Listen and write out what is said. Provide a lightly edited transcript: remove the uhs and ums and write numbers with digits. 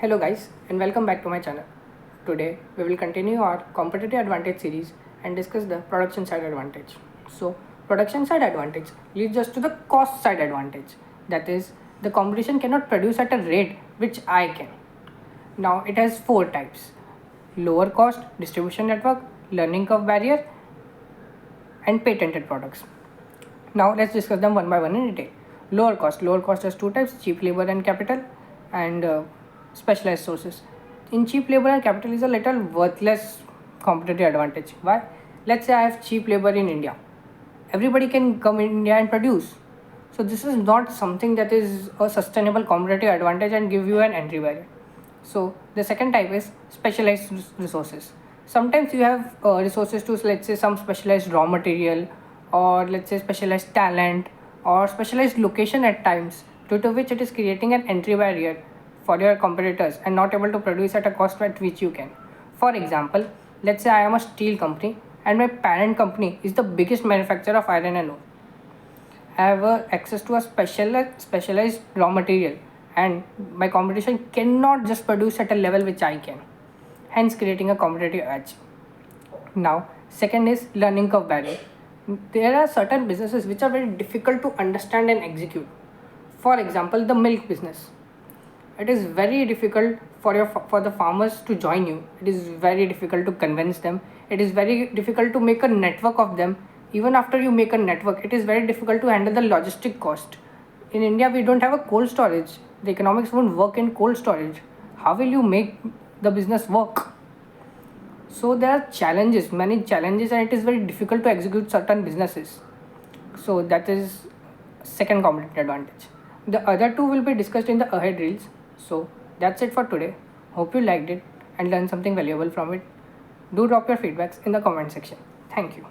Hello guys and welcome back to my channel. Today we will continue our competitive advantage series and discuss the production side advantage. So production side advantage leads us to the cost side advantage. That is, the competition cannot produce at a rate which I can. Now it has four types: lower cost, distribution network, learning curve barrier, and patented products. Now let's discuss them one by one in detail. Lower cost. Lower cost has two types: cheap labor and capital, and specialized sources. In cheap labor and capital is a little worthless competitive advantage. Why? Let's say I have cheap labor in India. Everybody can come in India and produce. So this is not something that is a sustainable competitive advantage and give you an entry barrier. So the second type is specialized resources. Sometimes you have resources to, let's say, some specialized raw material, or let's say specialized talent, or specialized location at times, due to which it is creating an entry barrier for your competitors and not able to produce at a cost at which you can. For example, let's say I am a steel company and my parent company is the biggest manufacturer of iron and ore. I have access to a specialized raw material, and my competition cannot just produce at a level which I can, hence creating a competitive edge. Now, second is learning curve barrier. There are certain businesses which are very difficult to understand and execute. For example, the milk business. It is very difficult for the farmers to join you. It is very difficult to convince them. It is very difficult to make a network of them. Even after you make a network, it is very difficult to handle the logistic cost. In India, we don't have a cold storage. The economics won't work in cold storage. How will you make the business work? So there are challenges, many challenges, and it is very difficult to execute certain businesses. So that is second competitive advantage. The other two will be discussed in the ahead reels. So that's it for today. Hope you liked it and learned something valuable from it. Do drop your feedbacks in the comment section. Thank you.